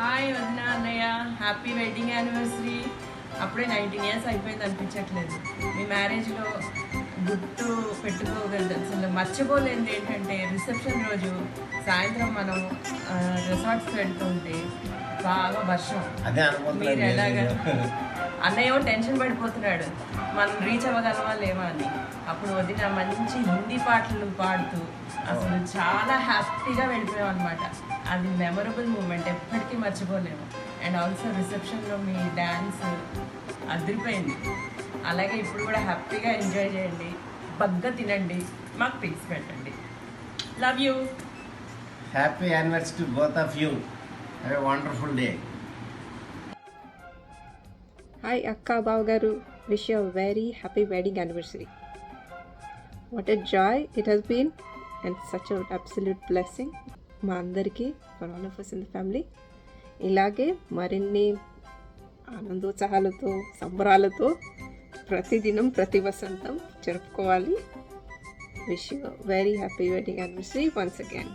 Hi వదిన అన్నయ్య, happy wedding anniversary. అప్పుడే 19 years అయిపోయింది అనిపించట్లేదు. మీ మ్యారేజ్లో గుర్తు పెట్టుకోగలదు. అసలు మర్చిపోలేనిది ఏంటంటే రిసెప్షన్ రోజు సాయంత్రం మనం రిసార్ట్స్కి వెళ్తుంటే బాగా వర్షం. మీరు ఎలాగా అన్నయ్య ఏమో టెన్షన్ పడిపోతున్నాడు, మనం రీచ్ అవ్వగలమా లేవా అని. అప్పుడు వదిన మంచి హిందీ పాటలు పాడుతూ అసలు చాలా హ్యాపీగా వెళ్ళిపోయాం అనమాట. అది మెమరబుల్ మూమెంట్, ఎప్పటికీ మర్చిపోలేము. అండ్ ఆల్సో రిసెప్షన్లో మీ డ్యాన్స్ అదిరిపోయింది. అలాగే ఇప్పుడు కూడా హ్యాపీగా ఎంజాయ్ చేయండి, బగ్గా తినండి, మాకు పిక్స్ పెట్టండి. Love you. Happy anniversary to both of you. Have a wonderful day. Hi Akka Bavgaru, wish you a very happy wedding anniversary. What a joy it has been and such an absolute blessing మా అందరికీ, for all of us in the family. ఇలాగే మరిన్ని ఆనందోత్సాహాలతో సంబరాలతో ప్రతిదినం ప్రతి వసంతం జరుపుకోవాలి. Wish you very happy wedding anniversary once again.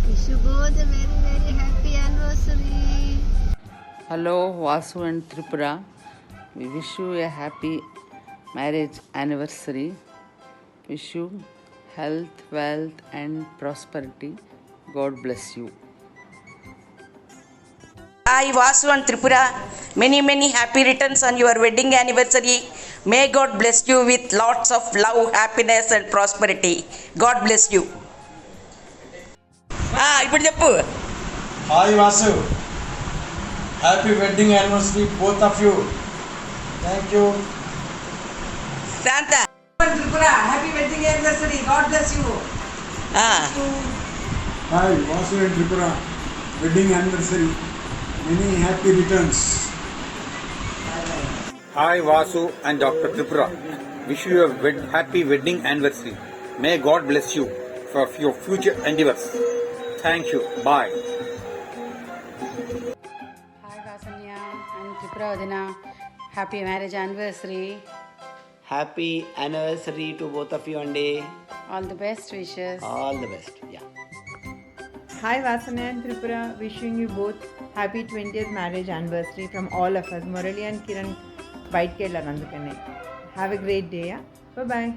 Wish you both a very very happy anniversary. Hello, Vasu and Tripura. We wish you a happy marriage anniversary. Wish you health, wealth and prosperity. God bless you. Hi Vasu and Tripura. Many happy returns on your wedding anniversary. May God bless you with lots of love, happiness and prosperity. God bless you. ఇప్పుడు చెప్పు. Hi Vasu, happy wedding anniversary both of you. Thank you. Shanta. Tripura, happy wedding anniversary. God bless you. Hi Vasu and Tripura, wedding anniversary, many happy returns. Hi Vasu and Dr. Tripura. Wish you a happy wedding anniversary. May God bless you for your future endeavors. Thank you. Bye. Hi Vasanya and Tripura Vadina. Happy marriage anniversary. Happy anniversary to both of you అండి. All the best wishes. All the best. Yeah. Hi Vasanya and Tripura, wishing you both happy 20th marriage anniversary from all of us. Murali and Kiran bite ke landukane. Have a great day. Yeah? Bye bye.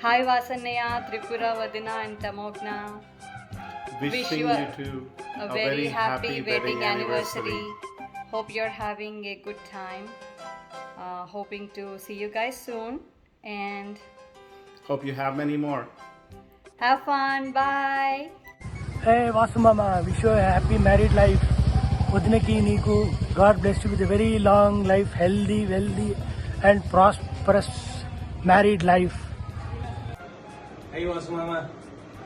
Hi Vasanya, Tripura, Vadina and Tamokna. Wishing you too a very happy wedding anniversary. Hope you're having a good time. Hoping to see you guys soon and hope you have many more. have fun. Bye. Hey Vasu Mama, wish you a happy married life. Udinaki Niku, God bless you with a very long life, healthy, wealthy and prosperous married life. Hey Vasu Mama,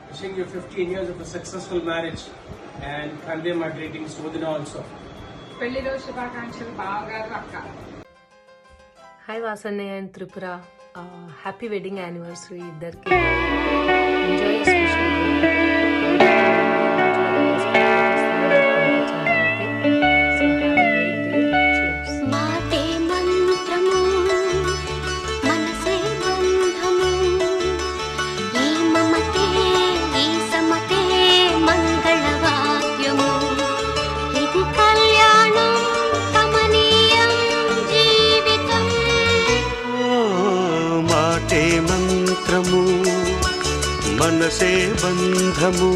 wishing you 15 years of a successful marriage and convey my greetings to Udina also. పెళ్లి రోజు శుభాకాంక్షలు బావగారు అక్క. Hi వాసన్నయ్య and Tripura, happy wedding anniversary ఇద్దరికి. Enjoy మనసే బంధము,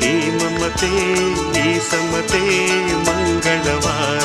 ఈ మమతే ఈ సమతే మంగళవాద్యము.